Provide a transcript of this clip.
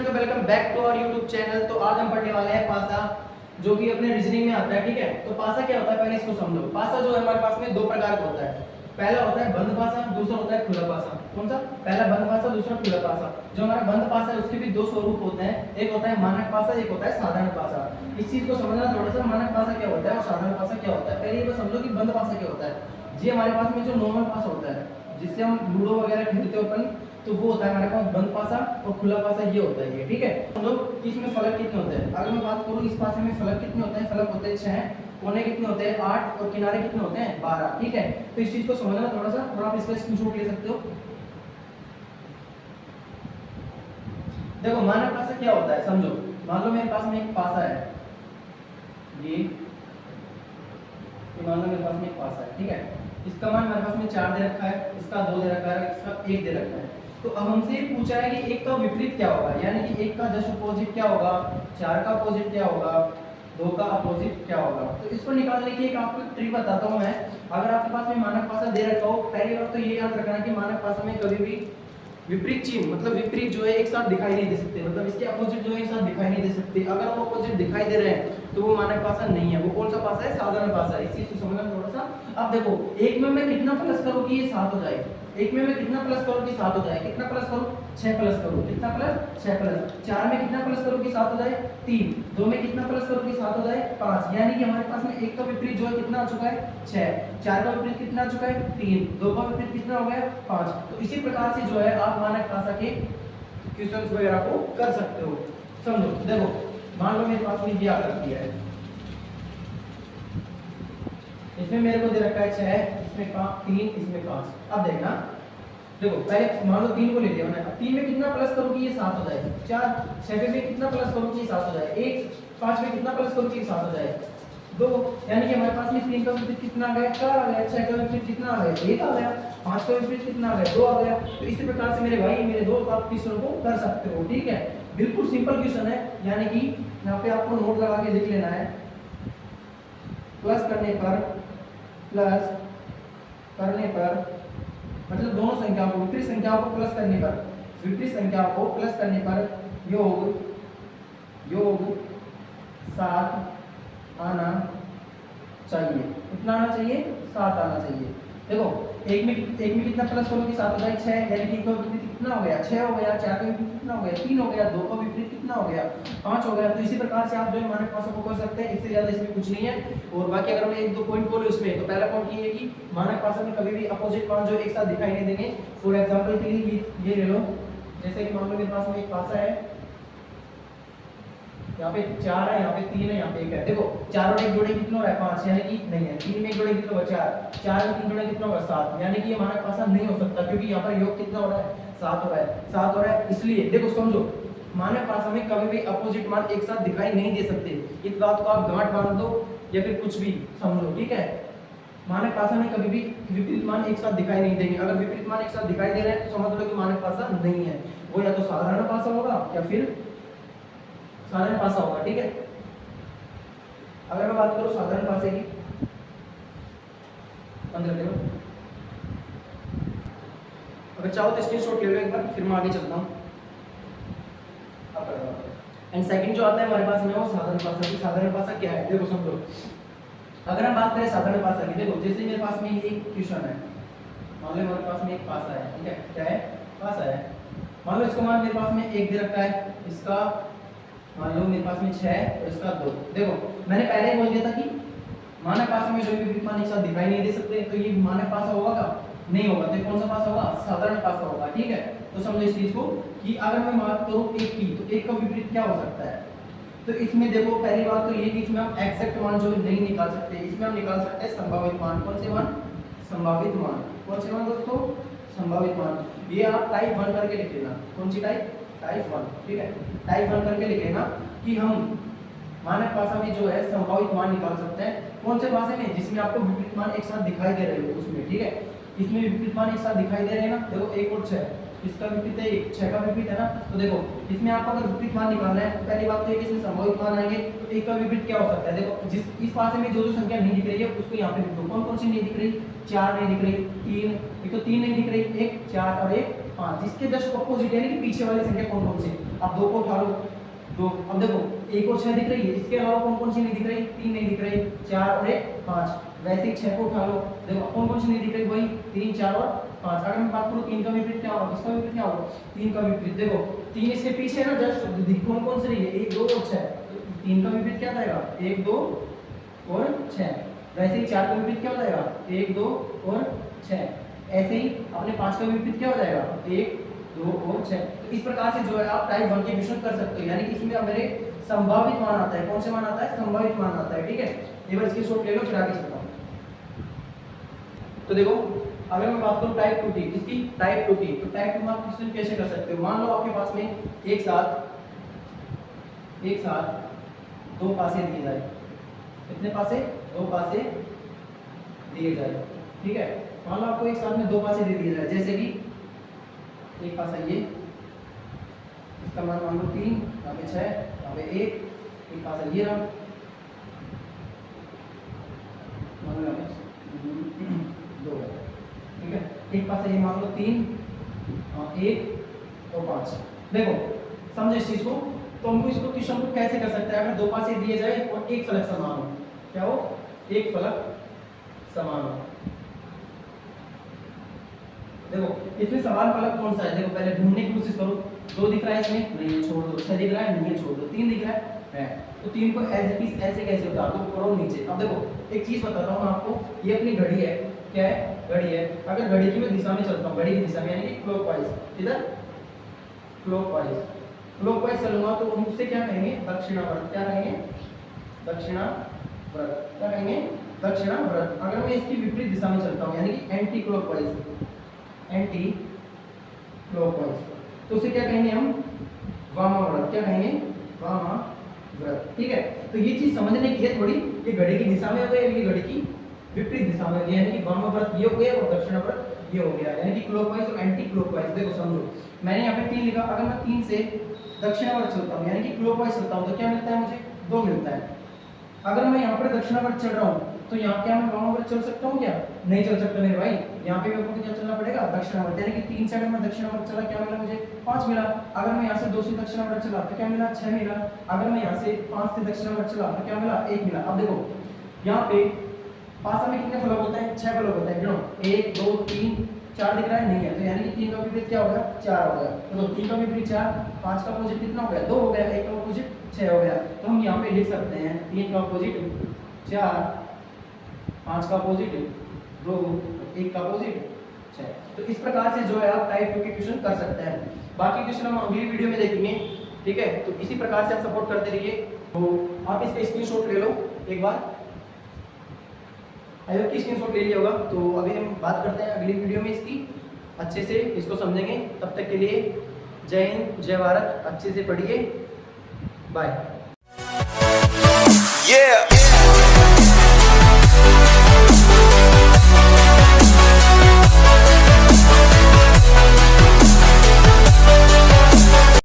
Student welcome back to our YouTube channel. तो आज हम पढ़ने वाले हैं पासा, जो कि अपने रीजनिंग में आता है। ठीक है, तो पासा क्या होता है पहले इसको समझो। पासा जो है हमारे पास में दो प्रकार का होता है। पहला होता है बंद पासा, दूसरा होता है खुला पासा। कौन सा? पहला बंद पासा, दूसरा खुला पासा। जो हमारा बंद पासा है उसके भी दो स्वरूप होते हैं, एक होता है मानक पासा, एक होता है साधारण पासा। इस चीज को समझना थोड़ा सा, मानक पासा क्या होता है और साधारण पासा क्या होता है। पहले ये समझो कि बंद पासा क्या होता है। ये हमारे पास में जो नॉर्मल पासा होता है, जिससे हम लूडो वगैरह खेलते हो अपन, तो वो होता है हमारे पास बंद पासा, और खुला पासा ये होता है ये। ठीक है, समझो कि इसमें फलक कितने होते हैं। अगर मैं बात करूं इस पासे में फलक कितने होते हैं, फलक होते हैं 6, कोने कितने होते हैं 8, और किनारे कितने होते हैं 12। ठीक है, तो इस चीज को समझना थोड़ा सा, और आप इसका स्क्रीनशॉट ले सकते हो। देखो मानक पासा क्या होता है समझो। मान लो मेरे पास में एक पासा है, ये मान लो मेरे पास में एक पासा है। ठीक है, इसका मान मेरे पास में 4 दे रखा है, इसका 2 दे रखा है, इसका 1 दे रखा है। तो अब हमसे पूछा है कि एक का विपरीत क्या होगा, यानी कि एक का जस्ट अपोजिट क्या होगा, 4 का अपोजिट क्या होगा, 2 का अपोजिट क्या होगा। तो इसको निकालने की एक आपको ट्रिक बताता हूं मैं। अगर आपके पास में मानक पासा दे रखा हो, पहली बात तो ये याद रखना कि मानक पासा में कभी भी विपरीत चिन्ह, मतलब विपरीत जो है एक साथ दिखाई नहीं दे सकते, मतलब इसके अपोजिट जो है एक साथ दिखाई नहीं दे सकते। अगर वो अपोजिट दिखाई दे रहे हैं तो वो मानक पासा नहीं है। वो कौन सा पासा है? साधारण पासा है। इस चीज को समझना थोड़ा सा। अब देखो, एक में मैं कितना प्लस करूं कि ये 7 हो जाए, एक में मैं कितना प्लस करूं कि 7 हो जाए, कितना प्लस करूं 6 प्लस करूं, कितना प्लस 6 प्लस, 4 में कितना प्लस करूं कि 7 हो जाए 3, 2 में कितना प्लस करूं कि 7 हो जाए 5। यानी कि हमारे पास में एक का विपरीत जो है कितना आ चुका है 6, 4 का विपरीत कितना आ चुका है 3, 2 का विपरीत कितना हो गया 5। तो इसी प्रकार से जो है आप मानक पासा के क्वेश्चंस वगैरह को कर सकते हो। समझो, देखो मान लो मेरे पास में ये आकृति है, इसमें मेरे को दे रखा है 6, इसमें 3, इसमें 5। अब देखना, देखो पहले मान लो 3 को ले लिया मैंने। अब 3 में कितना प्लस करूं कि ये 7 हो जाए, 4, 6 में कितना प्लस करूं कि ये 7 हो जाए, 1, 5 में कितना प्लस करूं कि ये 7 हो जाए 2। यानी कि हमारे पास में 3 का विपरीत कितना आ गया 4 आ गया, 6 का विपरीत कितना आ गया 1 आ गया, 5 का विपरीत कितना आ गया 2 आ गया। तो इसी प्रकार से मेरे भाई मेरे दोस्त आप क्वेश्चन को कर सकते हो। ठीक है, बिल्कुल सिंपल क्वेश्चन है, यानी कि यहाँ पे आपको नोट लगा के लिख लेना है। प्लस करने पर मतलब दोनों संख्याओं को, विपरीत संख्याओं को प्लस करने पर, विपरीत संख्याओं को प्लस करने पर योग 7 आना चाहिए। कितना आना चाहिए? 7 आना चाहिए। देखो एक में कितना प्लस करो कि 7 हो जाए 6, यानी कि एक का विपरीत कितना हो गया 6 हो गया, 4 का विपरीत कितना हो गया 3 हो गया, 2 का विपरीत कितना हो गया 5 हो गया। तो इसी प्रकार से आप जो है मानक पासों को कर सकते हैं, इससे ज्यादा इसमें कुछ नहीं है। और बाकी अगर मैं 1-2 पॉइंट बोलूं इसमें, तो पहला पॉइंट ये है कि मानक पासों में कभी भी अपोजिट मान जो एक साथ दिखाई नहीं देंगे। फॉर एग्जांपल के लिए ये ले लो, जैसे कि मान लो मेरे पास में एक पासा है, यहाँ पे 4 है, यहाँ पे 3 है, यहाँ पे 1 है। देखो 4 और 1 जोड़े कितना हो रहा है 5, यानी कि नहीं है। 3 में 1 जोड़े कितना होगा 4, 4 में 3 जोड़े कितना होगा 7, यानी कि ये मानक पासा नहीं हो सकता, क्योंकि यहाँ पर योग कितना हो रहा है 7 हो रहा है, 7 हो रहा है। इसलिए देखो समझो, मानक पासा में कभी भी अपोजिट मान एक साथ दिखाई नहीं दे सकते। इस बात को आप गांठ बांध दो या फिर कुछ भी समझो। ठीक है, मानक पासा में कभी भी विपरीत मान एक साथ दिखाई नहीं देंगे। अगर विपरीत मान एक साथ दिखाई दे रहे हैं तो समझ लो कि मानक पासा नहीं है, वो या तो साधारण पासा होगा या फिर साधारण पासा होगा। ठीक है, अगर मैं बात करूं साधारण पासे की, बंद कर दे लो, अगर चाहो तो स्क्रीनशॉट ले लो एक बार, फिर मैं आगे चलता हूं। एंड सेकंड जो आता है हमारे पास में वो साधारण पासा की। साधारण पासा क्या है देखो समझो, अगर हम बात करें साधारण पासा की, देखो जैसे मेरे पास में एक क्वेश्चन है, मान लो हमारे पास में एक पासा है। ठीक है, क्या है? पासा है। मान लो इसका मान मेरे पास में 1 दे रखा है, इसका मान लो मेरे पास में 6 और इसका 2। देखो मैंने पहले ही बोल दिया था कि मानक पासा में जो भी विपरीत मान एक साथ दिखाई नहीं दे सकते, तो ये मानक पासा होगा क्या? नहीं होगा। तो कौन सा पासा होगा? साधारण पासा होगा। ठीक है, तो समझो इस चीज को कि अगर मैं बात करूं 1 की, तो 1 का विपरीत क्या हो सकता है। तो इसमें देखो पहली बात तो ये कि इसमें हम एग्जैक्ट मान जो नहीं निकाल सकते, इसमें हम निकाल सकते हैं संभावित मान। कौन से मान? संभावित मान। कौन से मान दोस्तों? संभावित मान। ये आप टाइप 1 करके लिख लेना। कौन सी टाइप? टाइप 1। ठीक है, टाइप 1 करके लिख लेना कि हम मानक पासा में जो है संभावित मान निकाल सकते हैं। कौन से पासे में? जिसमें आपको विपरीत मान एक साथ दिखाई दे रहे हो उसमें। ठीक है, इसमें विपरीत मान एक साथ दिखाई दे रहे हैं ना। देखो 1 और 6, इसका विपरीत है 1, 6 का विपरीत है ना। तो देखो इसमें आपको अगर विपरीत मान निकालना है, तो पहली बात तो ये कि इसमें संभावित मान आएंगे, तो 1 का विपरीत क्या हो सकता है। देखो जिस इस पासे में जो जो संख्या नहीं दिख रही है उसको यहाँ पे लिख दो। कौन कौन सी नहीं दिख रही? 4 नहीं दिख रही, 3, एक तो 3 नहीं दिख रही, 1, 4 और 1, 5। इसके जस्ट अपोजिट यानी कि पीछे वाली संख्या कौन कौन सी? अब 2 को उठा लो, 2। अब देखो 1 और 6 दिख रही है, इसके अलावा कौन कौन सी नहीं दिख रही? 3 नहीं दिख रही, 4 और 1 5। वैसे ही 6 को उठा लो, देखो कौन कौन सी नहीं दिख रही? वही 3 4 और 5। अगर मैं बात करूं 3 का विपरीत क्या होगा, इसका विपरीत क्या होगा? 3 का विपरीत देखो 3 इसके पीछे है ना, जस्ट कौन कौन सी रही है? 1 2 और 6। 3 का विपरीत क्या जाएगा? 1 2 और 6। वैसे ही 4 का विपरीत क्या हो जाएगा? 1 2 और 6। ऐसे ही अपने 5 का विपरीत क्या हो जाएगा? 1 2 और 6। तो इस प्रकार से जो है आप टाइप 1 के क्वेश्चन कर सकते हो, यानी कि इसमें अब मेरे संभावित मान आता है। कौन से मान आता है? संभावित मान आता है, ठीक है। एक बार इसकी शॉर्ट ले लो, फिर आगे चलता हूं। तो देखो अगर मैं बात करूं टाइप 2 की, इसकी टाइप 2 की, तो टाइप 2 में आप क्वेश्चन कैसे कर सकते हो? मान लो आपके पास में एक साथ 2 पासे दिए जाए। कितने पासे? 2 पासे दिए जाए, ठीक है। मान लो आपको एक साथ में 2 पासे दे दिए जाए, जैसे कि एक पासा ये, इसका मान मान लो 3, यहाँ पे 6, यहाँ पे 1, एक पासा ये रहा, मान लो 2, ठीक है। एक पासा ये मान लो 3, 1 और 5। देखो समझे इस चीज को, तो हम इसको क्वेश्चन को कैसे कर सकते हैं? अगर 2 पासे दिए जाए और एक फलक समान हो, क्या हो? एक फलक समान हो। देखो इसमें समान फलक कौन सा है? देखो पहले ढूंढने की कोशिश करो। 2 दिख रहा है इसमें, नहीं है, छोड़ दो। 6 दिख रहा है, नहीं है, छोड़ दो। 3 दिख रहा है, तो 3 को एज इट इज ऐसे कैसे उतार दो? ऊपर और नीचे। अब देखो एक चीज बताता हूं आपको, ये अपनी घड़ी है, क्या है? घड़ी है। अगर घड़ी की मैं दिशा में चलता हूं, घड़ी की दिशा में यानी कि क्लॉकवाइज, किधर? क्लॉकवाइज चलूंगा तो हम उससे क्या कहेंगे? दक्षिणावर्त। क्या कहेंगे? दक्षिणावर्त। क्या कहेंगे? दक्षिणावर्त। अगर मैं इसकी विपरीत दिशा में चलता हूं यानी कि एंटी क्लॉकवाइज, तो उसे क्या कहेंगे हम? वामाव्रत। क्या कहेंगे? वामाव्रत, ठीक है। तो ये चीज समझने की है थोड़ी, कि घड़ी की दिशा में हो गया, ये घड़ी की विपरीत दिशा में हो गया, यानी कि वामाव्रत ये हो गया और दक्षिणावर्त ये हो गया, यानी कि क्लॉकवाइज और एंटी क्लॉकवाइज। देखो समझो, मैंने यहाँ पे 3 लिखा, अगर मैं 3 से दक्षिणावर्त चलता हूँ यानी कि क्लॉकवाइज चलता हूँ, तो क्या मिलता है मुझे? 2 मिलता है। अगर मैं यहाँ पर दक्षिणावर्त चल रहा हूँ, तो यहाँ क्या मैं वामावर्त चल सकता हूँ? क्या नहीं चल सकता मेरे भाई। यहाँ पे मेरे को क्या चलना पड़ेगा? दक्षिणावर्त, यानी कि 3 से अगर मैं दक्षिणावर्त चला, क्या मिला मुझे? 5 मिला। अगर मैं यहाँ से 2 से दक्षिणावर्त चला तो क्या मिला? 6 मिला। अगर मैं यहाँ से 5 से दक्षिणावर्त चला तो क्या मिला? 1 मिला। अब देखो यहाँ पे पासा में कितने फलक होते हैं? 6 फलक होते हैं, गिनो। 1 2 3 4 दिख रहा है, नहीं है, तो यानी कि 3 का विपरीत क्या हो गया? 4 हो गया। तो 3 का विपरीत 4, 5 का अपोजिट कितना हो गया? 2 हो गया, 1 का अपोजिट 6 हो गया। तो हम यहाँ पे लिख सकते हैं 3 का अपोजिट 4, 5 का अपोजिट 2, 1 का अपोजिट 6। तो इस प्रकार से जो है आप टाइप 2 के क्वेश्चन कर सकते हैं। बाकी क्वेश्चन हम अगली वीडियो में देखेंगे, ठीक है। तो इसी प्रकार से आप सपोर्ट करते रहिए। तो आप इसका स्क्रीनशॉट ले लो एक बार, आई होप कि स्क्रीनशॉट ले लिया होगा। तो अभी हम बात करते हैं अगली वीडियो में इसकी, अच्छे से इसको समझेंगे। तब तक के लिए जय हिंद, जय भारत, अच्छे से पढ़िए, बाय।